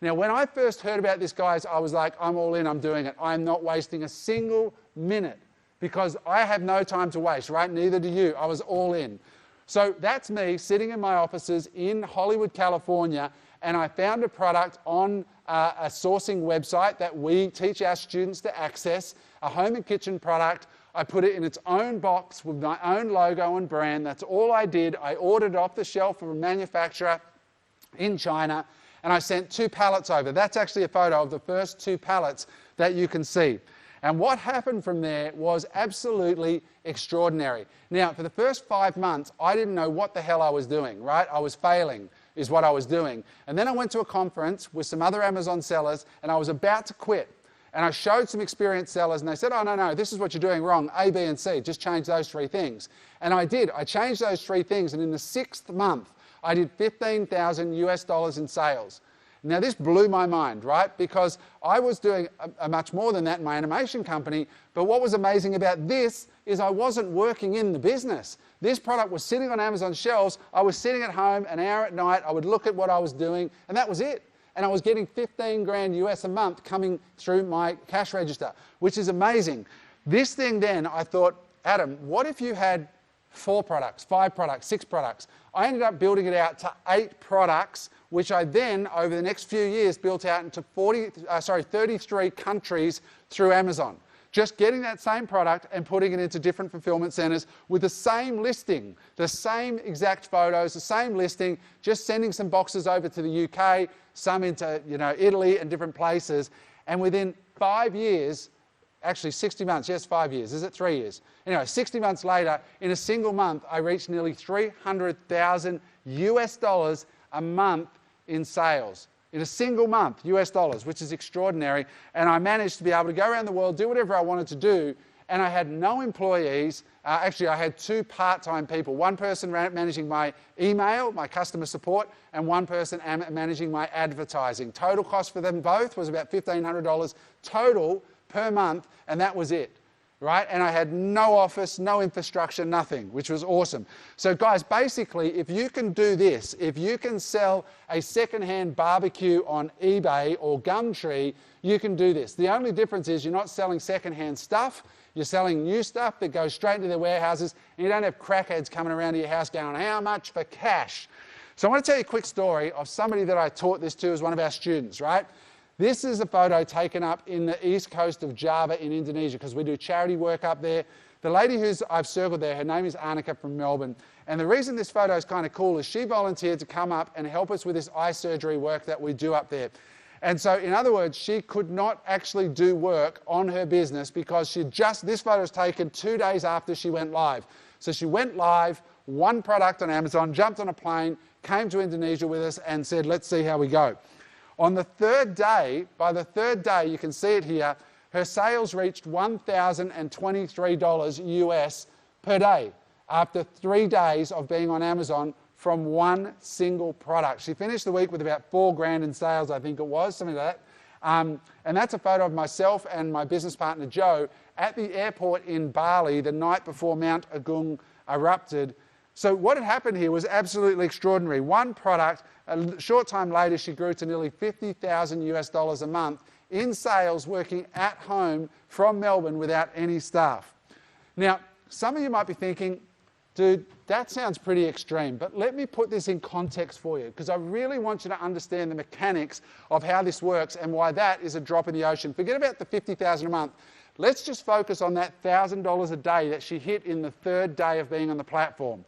Now, when I first heard about this, guys, I was like, I'm all in, I'm doing it. I'm not wasting a single minute because I have no time to waste, right? Neither do you. I was all in. So that's me sitting in my offices in Hollywood, California, and I found a product on a sourcing website that we teach our students to access, a home and kitchen product. I put it in its own box with my own logo and brand. That's all I did. I ordered it off the shelf from a manufacturer in China, and I sent 2 pallets over. That's actually a photo of the first 2 pallets that you can see. And what happened from there was absolutely extraordinary. Now, for the first 5 months, I didn't know what the hell I was doing, right? I was failing is what I was doing. And then I went to a conference with some other Amazon sellers, and I was about to quit. And I showed some experienced sellers, and they said, oh, no, this is what you're doing wrong, A, B, and C. Just change those 3 things. And I did. I changed those 3 things, and in the 6th month, I did $15,000 in sales. Now, this blew my mind, right? Because I was doing much more than that in my animation company, but what was amazing about this is I wasn't working in the business. This product was sitting on Amazon shelves. I was sitting at home an hour at night. I would look at what I was doing, and that was it. And I was getting 15 grand US a month coming through my cash register, which is amazing. This thing then, I thought, Adam, what if you had 4 products, 5 products, 6 products? I ended up building it out to 8 products, which I then, over the next few years, built out into 33 countries through Amazon. Just getting that same product and putting it into different fulfillment centers with the same listing, the same exact photos, the same listing, just sending some boxes over to the UK, some into Italy and different places. And within 5 years, actually 60 months, yes, 5 years, is it 3 years? Anyway, 60 months later, in a single month, I reached nearly $300,000 US a month in sales. In a single month, US dollars, which is extraordinary. And I managed to be able to go around the world, do whatever I wanted to do, and I had no employees. Actually, I had 2 part-time people. One person managing my email, my customer support, and one person managing my advertising. Total cost for them both was about $1,500 total per month, and that was it. Right? And I had no office, no infrastructure, nothing, which was awesome. So guys, basically, if you can do this, if you can sell a secondhand barbecue on eBay or Gumtree, you can do this. The only difference is you're not selling secondhand stuff, you're selling new stuff that goes straight into their warehouses, and you don't have crackheads coming around to your house going, how much for cash? So I want to tell you a quick story of somebody that I taught this to as one of our students, right? This is a photo taken up in the east coast of Java in Indonesia because we do charity work up there. The lady I've circled there, her name is Annika from Melbourne. And the reason this photo is kind of cool is she volunteered to come up and help us with this eye surgery work that we do up there. And so, in other words, she could not actually do work on her business because this photo was taken 2 days after she went live. So she went live, 1 product on Amazon, jumped on a plane, came to Indonesia with us and said, let's see how we go. On the 3rd day, by the 3rd day, you can see it here, her sales reached $1,023 US per day after 3 days of being on Amazon from 1 single product. She finished the week with about 4 grand in sales, I think it was, something like that. And that's a photo of myself and my business partner, Joe, at the airport in Bali the night before Mount Agung erupted. So what had happened here was absolutely extraordinary. 1 product, a short time later, she grew to nearly $50,000 US a month in sales working at home from Melbourne without any staff. Now, some of you might be thinking, dude, that sounds pretty extreme, but let me put this in context for you because I really want you to understand the mechanics of how this works and why that is a drop in the ocean. Forget about the $50,000 a month. Let's just focus on that $1,000 a day that she hit in the 3rd day of being on the platform.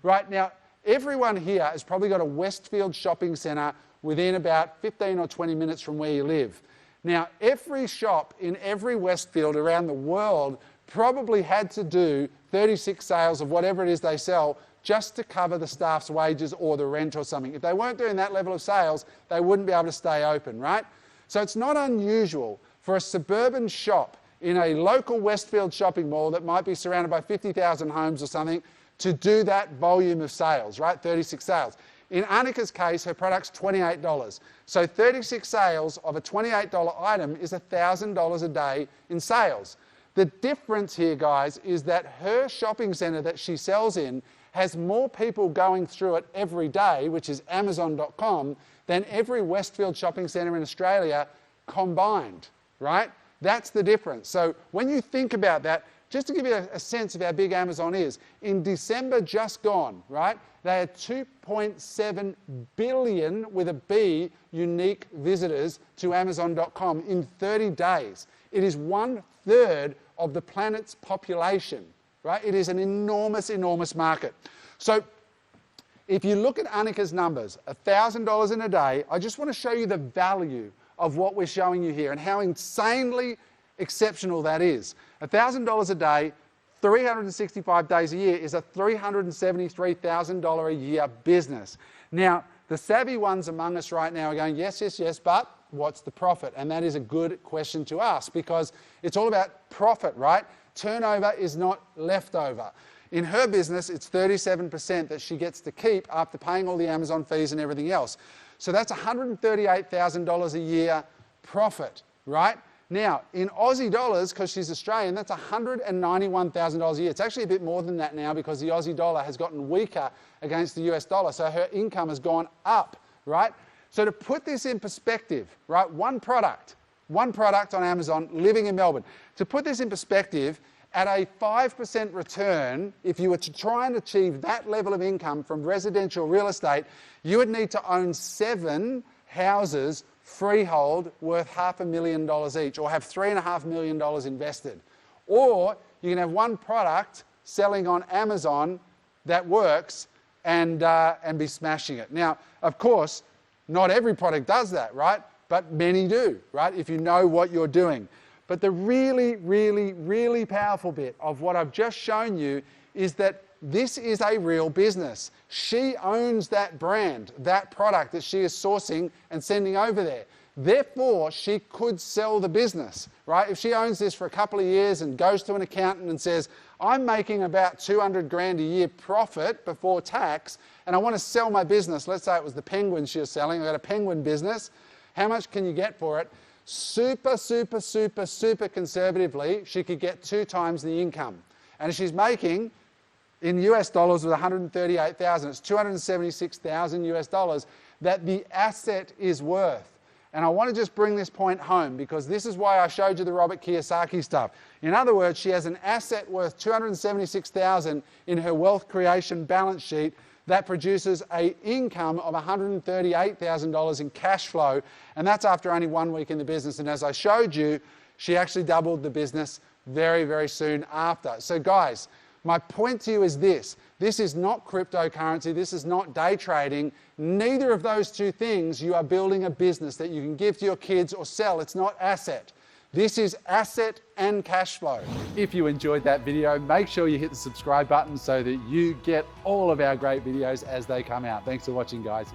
Right now, everyone here has probably got a Westfield shopping centre within about 15 or 20 minutes from where you live. Now, every shop in every Westfield around the world probably had to do 36 sales of whatever it is they sell just to cover the staff's wages or the rent or something. If they weren't doing that level of sales, they wouldn't be able to stay open, right? So it's not unusual for a suburban shop in a local Westfield shopping mall that might be surrounded by 50,000 homes or something to do that volume of sales, right? 36 sales. In Annika's case, her product's $28. So 36 sales of a $28 item is $1,000 a day in sales. The difference here, guys, is that her shopping centre that she sells in has more people going through it every day, which is Amazon.com, than every Westfield shopping centre in Australia combined, right? That's the difference. So when you think about that, just to give you a sense of how big Amazon is, in December just gone, right, they had 2.7 billion, with a B, unique visitors to Amazon.com in 30 days. It is 1/3 of the planet's population, right? It is an enormous, enormous market. So if you look at Annika's numbers, $1,000 in a day, I just want to show you the value of what we're showing you here and how insanely exceptional that is. $1,000 a day, 365 days a year is a $373,000 a year business. Now, the savvy ones among us right now are going, yes, yes, yes, but what's the profit? And that is a good question to ask, because it's all about profit, right? Turnover is not leftover. In her business, it's 37% that she gets to keep after paying all the Amazon fees and everything else. So that's $138,000 a year profit, right? Now, in Aussie dollars, because she's Australian, that's $191,000 a year. It's actually a bit more than that now because the Aussie dollar has gotten weaker against the US dollar, so her income has gone up, right? So to put this in perspective, right, one product on Amazon, living in Melbourne. To put this in perspective, at a 5% return, if you were to try and achieve that level of income from residential real estate, you would need to own 7 houses freehold worth $500,000 each, or have $3.5 million invested. Or you can have one product selling on Amazon that works and be smashing it. Now, of course, not every product does that, right? But many do, right? If you know what you're doing. But the really, really, really powerful bit of what I've just shown you is that this is a real business. She owns that brand, that product that she is sourcing and sending over there. Therefore, she could sell the business, right? If she owns this for a couple of years and goes to an accountant and says, I'm making about 200 grand a year profit before tax, and I want to sell my business. Let's say it was the penguin she was selling. I got a penguin business. How much can you get for it? Super, super, super, super conservatively, she could get 2 times the income. And she's making, in US dollars, with 138,000, it's 276,000 US dollars that the asset is worth. And I want to just bring this point home, because this is why I showed you the Robert Kiyosaki stuff. In other words, she has an asset worth 276,000 in her wealth creation balance sheet that produces an income of $138,000 in cash flow, and that's after only 1 week in the business. And as I showed you, she actually doubled the business very, very soon after. So guys, my point to you is this. This is not cryptocurrency. This is not day trading. Neither of those two things, you are building a business that you can give to your kids or sell. It's not asset. This is asset and cash flow. If you enjoyed that video, make sure you hit the subscribe button so that you get all of our great videos as they come out. Thanks for watching, guys.